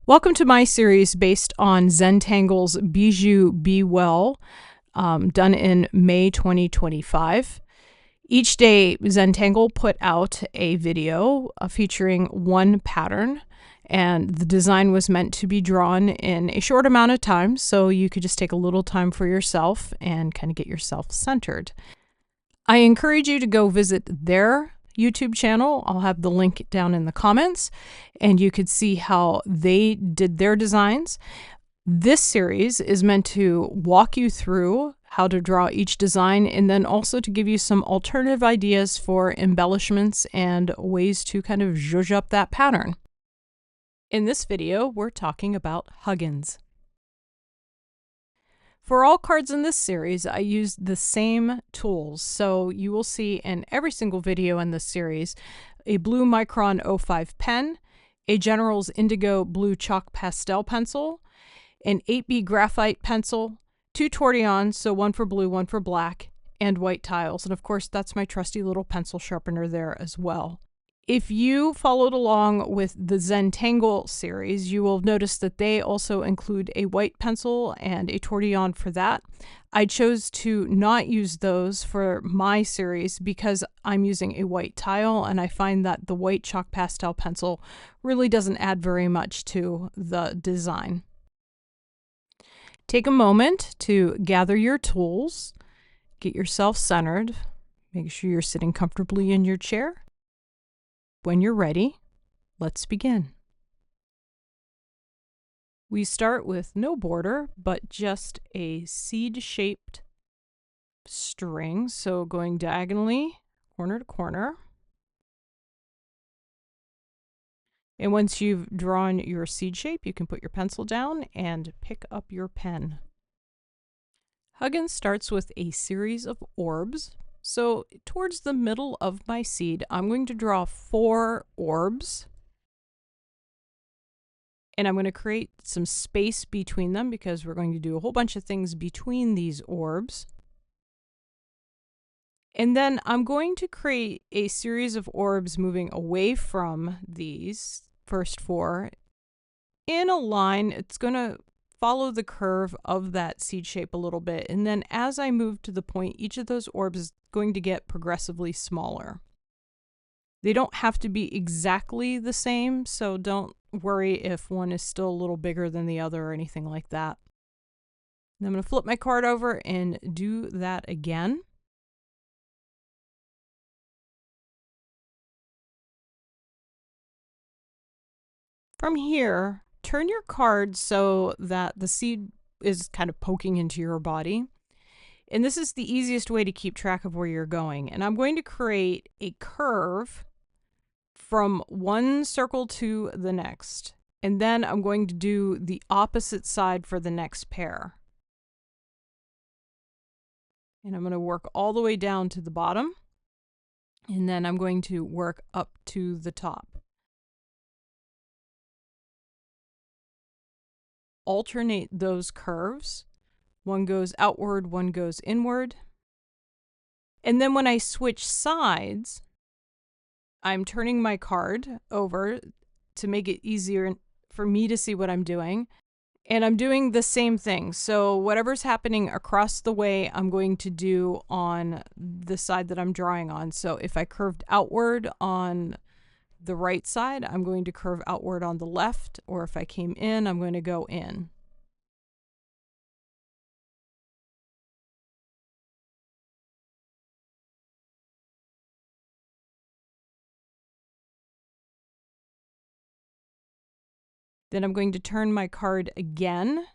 Welcome to my series based on Zentangle's Bijou Be Well, done in May 2025. Each day, Zentangle put out a video featuring one pattern, and the design was meant to be drawn in a short amount of time, so you could just take a little time for yourself and kind of get yourself centered. I encourage you to go visit their YouTube channel. I'll have the link down in the comments, and you could see how they did their designs. This series is meant to walk you through how to draw each design, and then also to give you some alternative ideas for embellishments and ways to kind of zhuzh up that pattern. In this video, we're talking about Huggins. For all cards in this series, I used the same tools, so you will see in every single video in this series a blue Micron 05 pen, a General's Indigo blue chalk pastel pencil, an 8B graphite pencil, two Tortillons, so one for blue, one for black, and white tiles. And of course, that's my trusty little pencil sharpener there as well. If you followed along with the Zentangle series, you will notice that they also include a white pencil and a Tortillon for that. I chose to not use those for my series because I'm using a white tile, and I find that the white chalk pastel pencil really doesn't add very much to the design. Take a moment to gather your tools, get yourself centered, make sure you're sitting comfortably in your chair. When you're ready, let's begin. We start with no border, but just a seed-shaped string, so going diagonally, corner to corner. And once you've drawn your seed shape, you can put your pencil down and pick up your pen. Huggins starts with a series of orbs. So towards the middle of my seed, I'm going to draw 4 orbs. And I'm going to create some space between them because we're going to do a whole bunch of things between these orbs. And then I'm going to create a series of orbs moving away from these first 4 in a line. It's going to follow the curve of that seed shape a little bit, and then as I move to the point, each of those orbs is going to get progressively smaller. They don't have to be exactly the same, so don't worry if one is still a little bigger than the other or anything like that. And I'm going to flip my card over and do that again. From here, turn your card so that the seed is kind of poking into your body. And this is the easiest way to keep track of where you're going. And I'm going to create a curve from one circle to the next. And then I'm going to do the opposite side for the next pair. And I'm going to work all the way down to the bottom. And then I'm going to work up to the top. Alternate those curves. One goes outward, one goes inward. And then when I switch sides, I'm turning my card over to make it easier for me to see what I'm doing. And I'm doing the same thing. So whatever's happening across the way, I'm going to do on the side that I'm drawing on. So if I curved outward on the right side, I'm going to curve outward on the left, or if I came in, I'm going to go in. Then I'm going to turn my card again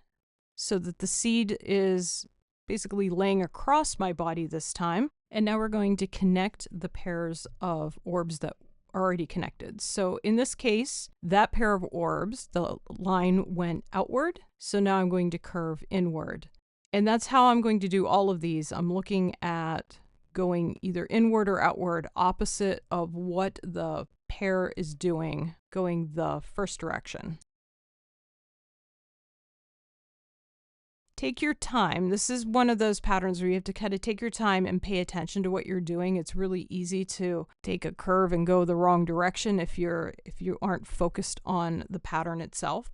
so that the seed is basically laying across my body this time. And now we're going to connect the pairs of orbs that already connected. So in this case, that pair of orbs, the line went outward. So now I'm going to curve inward. And that's how I'm going to do all of these. I'm looking at going either inward or outward, opposite of what the pair is doing, going the first direction. Take your time. This is one of those patterns where you have to kind of take your time and pay attention to what you're doing. It's really easy to take a curve and go the wrong direction if you aren't focused on the pattern itself.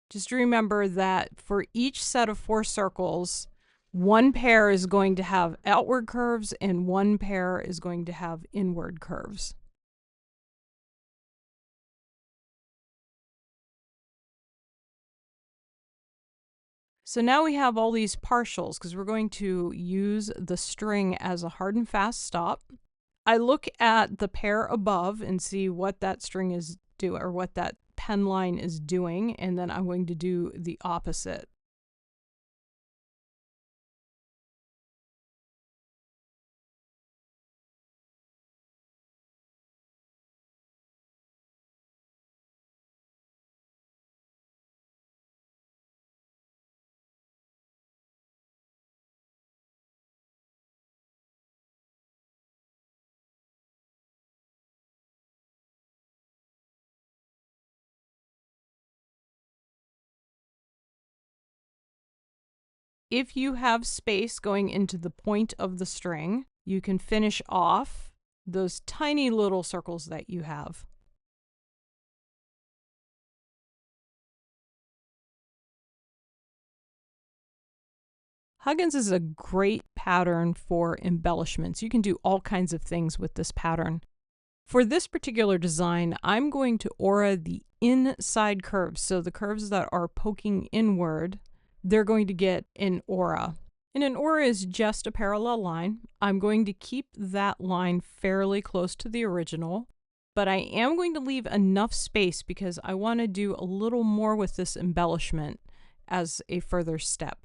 Just remember that for each set of 4 circles, one pair is going to have outward curves and one pair is going to have inward curves. So now we have all these partials because we're going to use the string as a hard and fast stop. I look at the pair above and see what that string is doing, or what that pen line is doing, and then I'm going to do the opposite. If you have space going into the point of the string, you can finish off those tiny little circles that you have. Huggins is a great pattern for embellishments. You can do all kinds of things with this pattern. For this particular design, I'm going to aura the inside curves. So the curves that are poking inward, they're going to get an aura. And an aura is just a parallel line. I'm going to keep that line fairly close to the original, but I am going to leave enough space because I want to do a little more with this embellishment as a further step.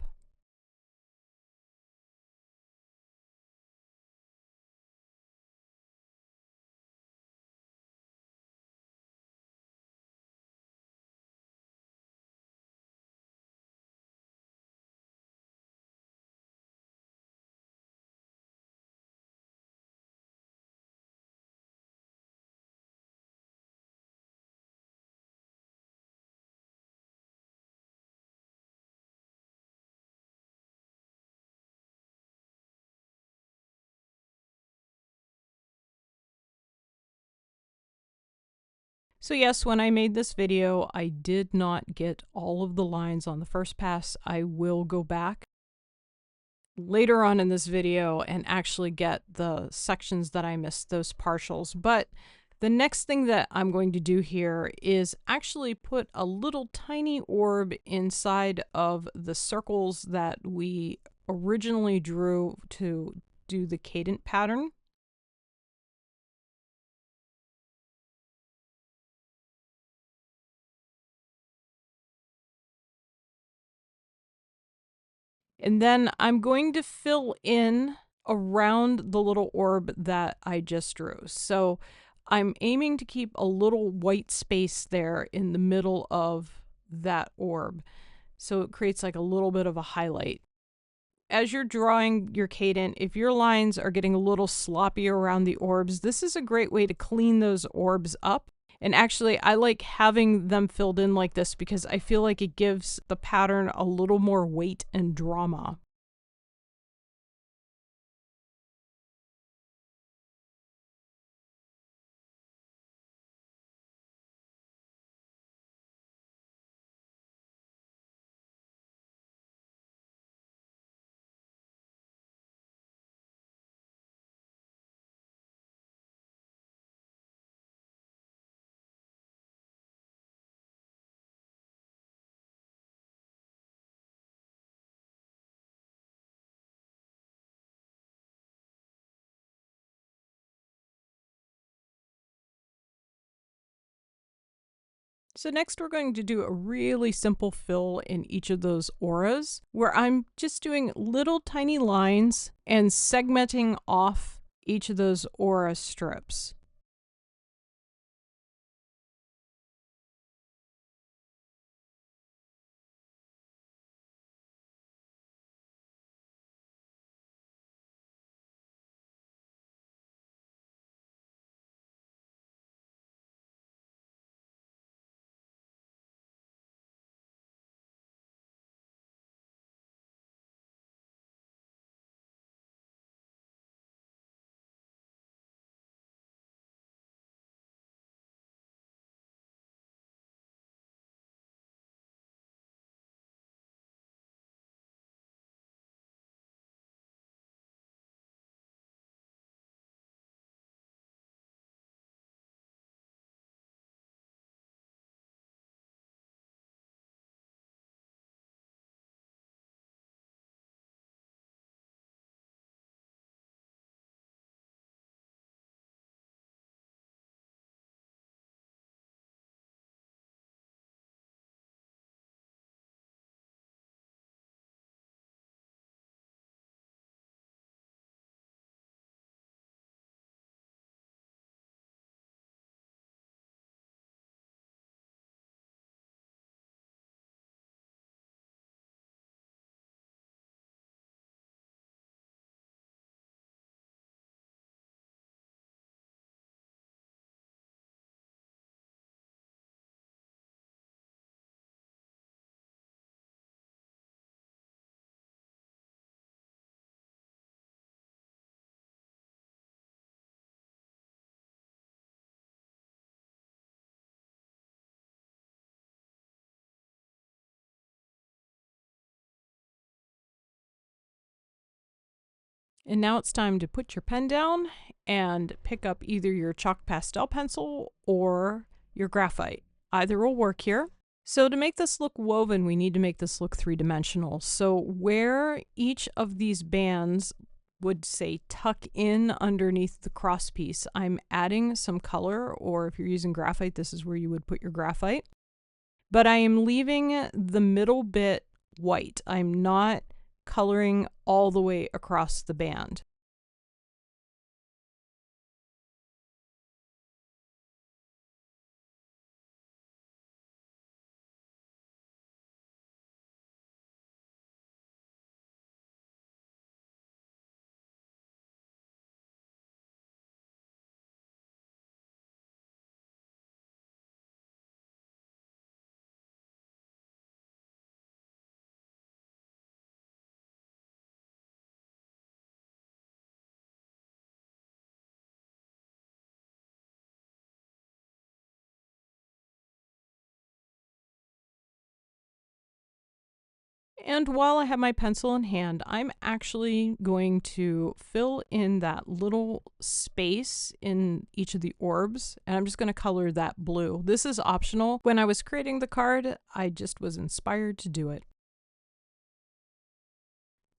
So yes, when I made this video, I did not get all of the lines on the first pass. I will go back later on in this video and actually get the sections that I missed, those partials. But the next thing that I'm going to do here is actually put a little tiny orb inside of the circles that we originally drew to do the cadent pattern. And then I'm going to fill in around the little orb that I just drew. So I'm aiming to keep a little white space there in the middle of that orb. So it creates like a little bit of a highlight. As you're drawing your cadent, if your lines are getting a little sloppy around the orbs, this is a great way to clean those orbs up. And actually, I like having them filled in like this because I feel like it gives the pattern a little more weight and drama. So next we're going to do a really simple fill in each of those auras where I'm just doing little tiny lines and segmenting off each of those aura strips. And now it's time to put your pen down and pick up either your chalk pastel pencil or your graphite. Either will work here. So to make this look woven, we need to make this look three-dimensional. So where each of these bands would say tuck in underneath the cross piece, I'm adding some color, or if you're using graphite, this is where you would put your graphite. But I am leaving the middle bit white. I'm not coloring all the way across the band. And while I have my pencil in hand, I'm actually going to fill in that little space in each of the orbs, and I'm just going to color that blue. This is optional. When I was creating the card, I just was inspired to do it.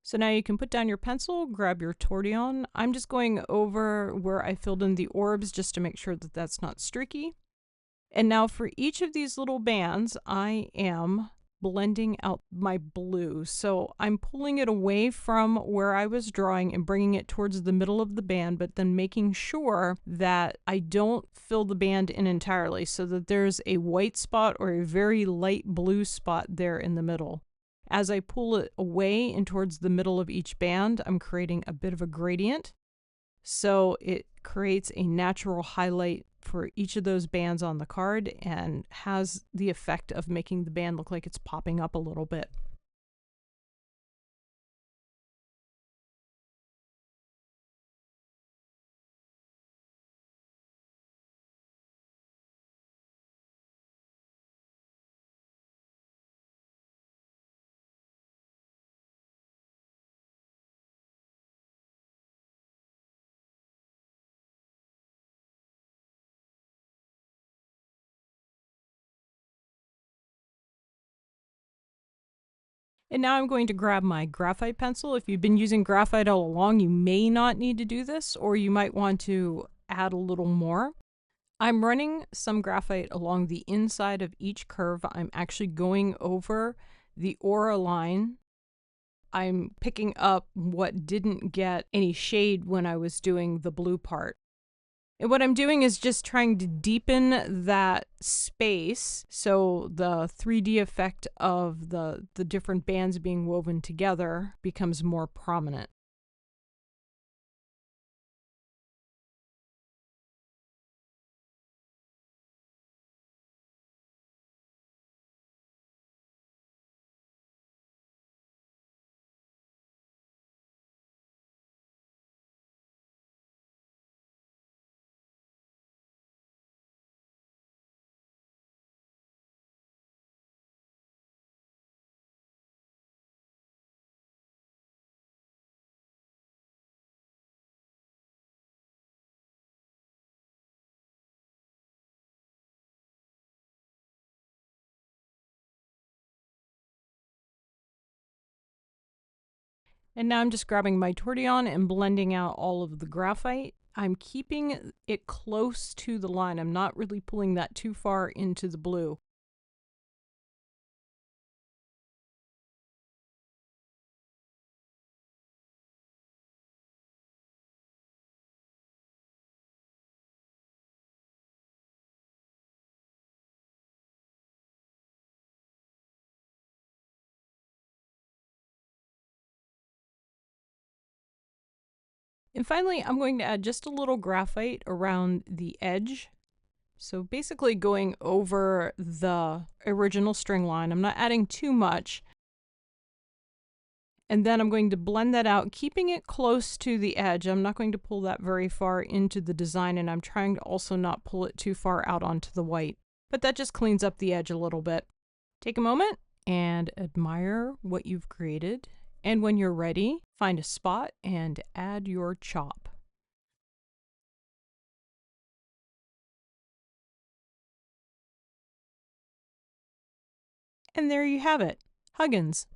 So now you can put down your pencil, grab your tortillon. I'm just going over where I filled in the orbs just to make sure that that's not streaky. And now for each of these little bands, I am blending out my blue. So I'm pulling it away from where I was drawing and bringing it towards the middle of the band, but then making sure that I don't fill the band in entirely so that there's a white spot or a very light blue spot there in the middle. As I pull it away and towards the middle of each band, I'm creating a bit of a gradient. So it creates a natural highlight for each of those bands on the card and has the effect of making the band look like it's popping up a little bit. And now I'm going to grab my graphite pencil. If you've been using graphite all along, you may not need to do this, or you might want to add a little more. I'm running some graphite along the inside of each curve. I'm actually going over the aura line. I'm picking up what didn't get any shade when I was doing the blue part. And what I'm doing is just trying to deepen that space so the 3D effect of the different bands being woven together becomes more prominent. And now I'm just grabbing my tortillon and blending out all of the graphite. I'm keeping it close to the line. I'm not really pulling that too far into the blue. And finally, I'm going to add just a little graphite around the edge. So basically going over the original string line. I'm not adding too much. And then I'm going to blend that out, keeping it close to the edge. I'm not going to pull that very far into the design, and I'm trying to also not pull it too far out onto the white. But that just cleans up the edge a little bit. Take a moment and admire what you've created. And when you're ready, find a spot and add your chop. And there you have it, Huggins.